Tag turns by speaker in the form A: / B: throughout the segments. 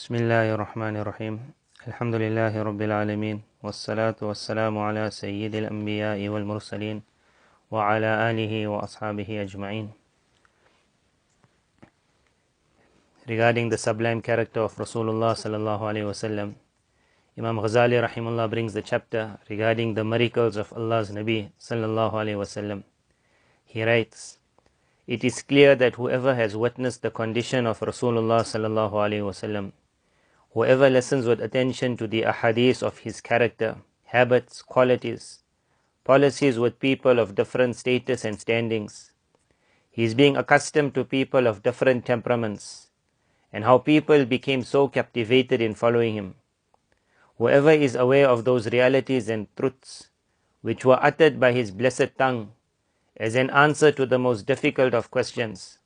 A: بسم الله الرحمن الرحيم الحمد لله رب العالمين والصلاة والسلام على سيد الأنبياء والمرسلين وعلى آله وأصحابه أجمعين. Regarding the sublime character of Rasulullah sallallahu alaihi wasallam, Imam Ghazali rahimullah brings the chapter regarding the miracles of Allah's Nabi sallallahu alaihi wasallam. He writes, "It is clear that whoever has witnessed the condition of Rasulullah sallallahu alaihi wasallam, whoever listens with attention to the ahadith of his character, habits, qualities, policies with people of different status and standings, he is being accustomed to people of different temperaments, and how people became so captivated in following him. Whoever is aware of those realities and truths which were uttered by his blessed tongue as an answer to the most difficult of questions,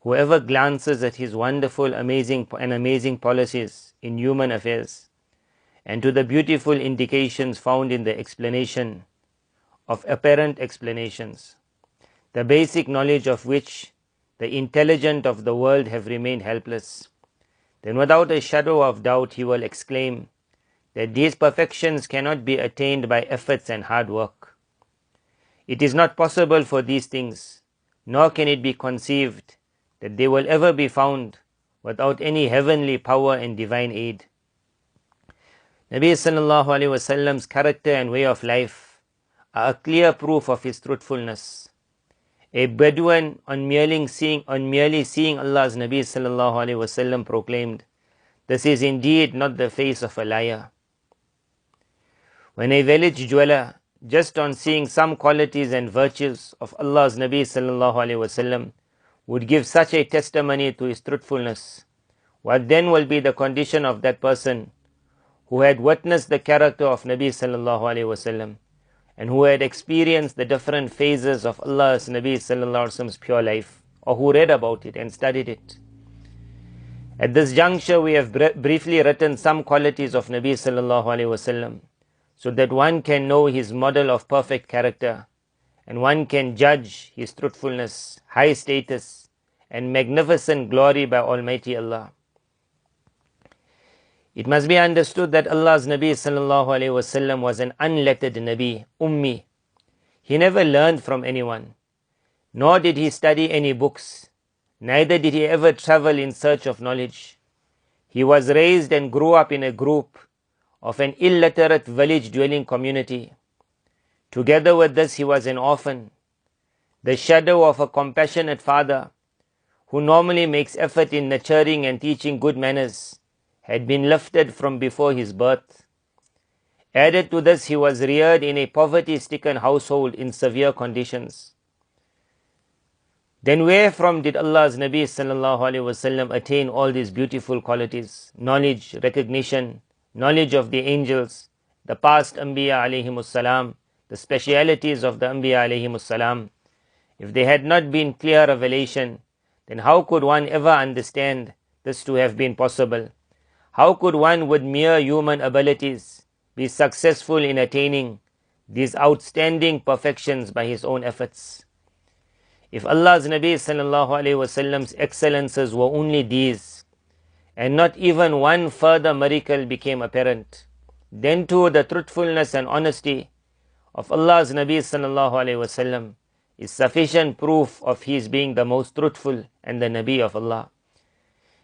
A: whoever glances at his wonderful, amazing policies in human affairs, and to the beautiful indications found in the explanation of apparent explanations, the basic knowledge of which the intelligent of the world have remained helpless, then without a shadow of doubt he will exclaim that these perfections cannot be attained by efforts and hard work. It is not possible for these things, nor can it be conceived that they will ever be found without any heavenly power and divine aid." Nabi sallallahu alaihi wasallam's character and way of life are a clear proof of his truthfulness. A Bedouin on merely seeing Allah's Nabi sallallahu alaihi wasallam proclaimed, "This is indeed not the face of a liar." When a village dweller, just on seeing some qualities and virtues of Allah's Nabi sallallahu alaihi wasallam, would give such a testimony to his truthfulness, what then will be the condition of that person who had witnessed the character of Nabi sallallahu alaihi wasallam and who had experienced the different phases of Allah's Nabi sallallahu alaihi wasallam's pure life, or who read about it and studied it? At this juncture, we have briefly written some qualities of Nabi sallallahu alaihi wasallam, so that one can know his model of perfect character, and one can judge his truthfulness, high status, and magnificent glory by Almighty Allah. It must be understood that Allah's Nabi sallallahu alaihi wasallam was an unlettered Nabi, Ummi. He never learned from anyone, nor did he study any books, neither did he ever travel in search of knowledge. He was raised and grew up in a group of an illiterate village-dwelling community. Together with this, he was an orphan, the shadow of a compassionate father who normally makes effort in nurturing and teaching good manners had been lifted from before his birth. Added to this, he was reared in a poverty-stricken household in severe conditions. Then where from did Allah's Nabi sallallahu alaihi wasallam attain all these beautiful qualities? Knowledge, recognition, knowledge of the angels, the past Anbiya alayhimus salam, the specialities of the Anbiya alayhimus salam. If they had not been clear revelation, then how could one ever understand this to have been possible? How could one with mere human abilities be successful in attaining these outstanding perfections by his own efforts? If Allah's Nabi sallallahu alaihi wasallam's excellences were only these, and not even one further miracle became apparent, then too the truthfulness and honesty of Allah's Nabi sallallahu alaihi wasallam is sufficient proof of his being the most truthful and the Nabi of Allah.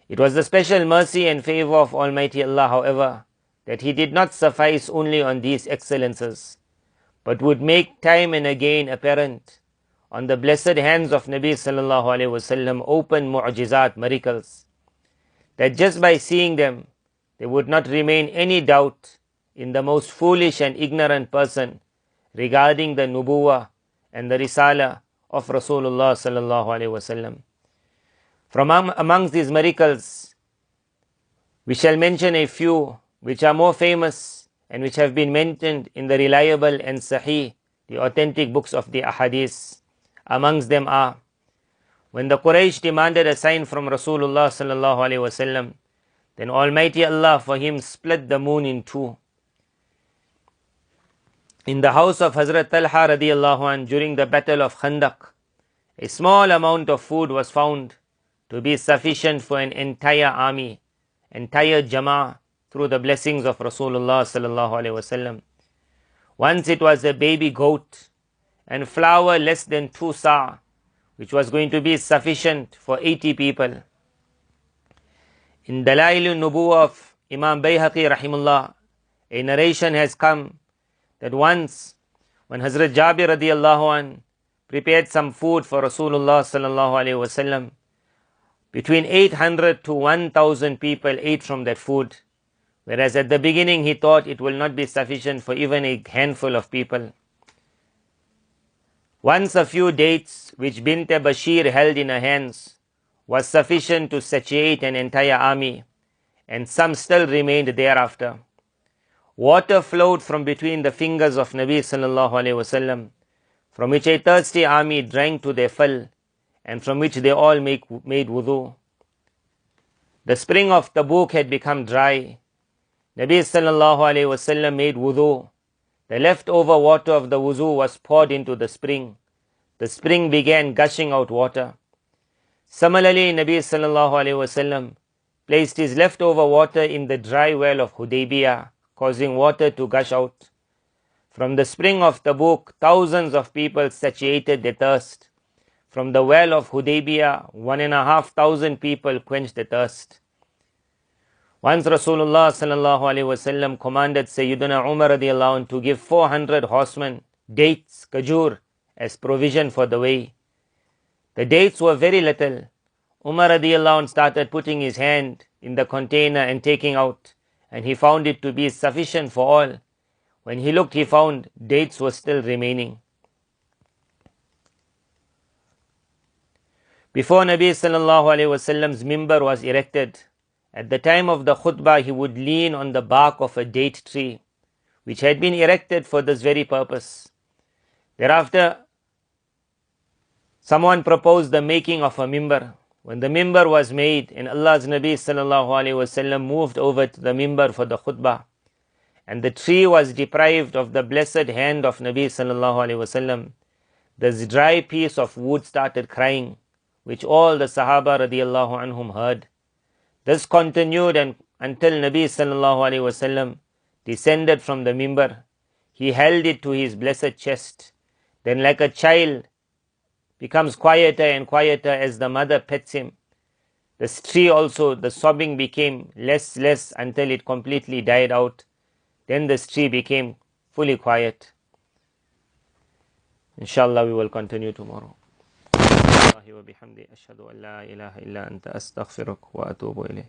A: It was the special mercy and favor of Almighty Allah, however, that he did not suffice only on these excellences, but would make time and again apparent on the blessed hands of Nabi sallallahu alaihi wasallam open mu'jizat, miracles, that just by seeing them, there would not remain any doubt in the most foolish and ignorant person regarding the nubuwah and the risala of Rasulullah sallallahu alaihi wasallam. From amongst these miracles, we shall mention a few which are more famous and which have been mentioned in the reliable and sahih, the authentic books of the ahadith. Amongst them are, when the Quraysh demanded a sign from Rasulullah sallallahu alaihi wasallam, then Almighty Allah for him split the moon in two. In the house of Hazrat Talha radiallahu anh, during the battle of Khandaq, a small amount of food was found to be sufficient for an entire army, entire Jama'ah through the blessings of Rasulullah sallallahu alaihi wasallam. Once it was a baby goat and flour less than 2 sa', which was going to be sufficient for 80 people. In Dalailun Nubuwah of Imam Bayhaqi rahimullah, a narration has come that once when Hazrat Jabir radiallahu an prepared some food for Rasulullah sallallahu alaihi wasallam, between 800 to 1000 people ate from that food, whereas at the beginning he thought it will not be sufficient for even a handful of people. Once a few dates which Bint Bashir held in her hands was sufficient to satiate an entire army, and some still remained thereafter. Water flowed from between the fingers of Nabi sallallahu alaihi wasallam, from which a thirsty army drank to their fill, and from which they all made wudu. The spring of Tabuk had become dry. Nabi sallallahu alaihi wasallam made wudu. The leftover water of the wudu was poured into the spring. The spring began gushing out water. Similarly, Nabi sallallahu alaihi wasallam placed his leftover water in the dry well of Hudaybiyah, causing water to gush out. From the spring of Tabuk, thousands of people satiated their thirst. From the well of Hudaybiyah, 1,500 people quenched their thirst. Once Rasulullah sallallahu alaihi wasallam commanded Sayyidina Umar radiallahu anh to give 400 horsemen dates, kajur, as provision for the way. The dates were very little. Umar radiallahu anh started putting his hand in the container and taking out, and he found it to be sufficient for all. When he looked, he found dates were still remaining. Before Nabi sallallahu alaihi wasallam's mimbar was erected, at the time of the khutbah, he would lean on the bark of a date tree, which had been erected for this very purpose. Thereafter, someone proposed the making of a mimbar. When the mimbar was made and Allah's Nabi sallallahu alaihi wasallam moved over to the mimbar for the khutbah, and the tree was deprived of the blessed hand of Nabi sallallahu alaihi wasallam, this dry piece of wood started crying, which all the Sahaba radiallahu anhum heard. This continued until Nabi sallallahu alaihi wasallam descended from the mimbar. He held it to his blessed chest. Then, like a child becomes quieter and quieter as the mother pets him, this tree also, the sobbing became less until it completely died out. Then this tree became fully quiet. Inshallah, we will continue tomorrow. Wa bihamdi ashhadu an la ilaha illa anta astaghfiruka wa atubu ilayh.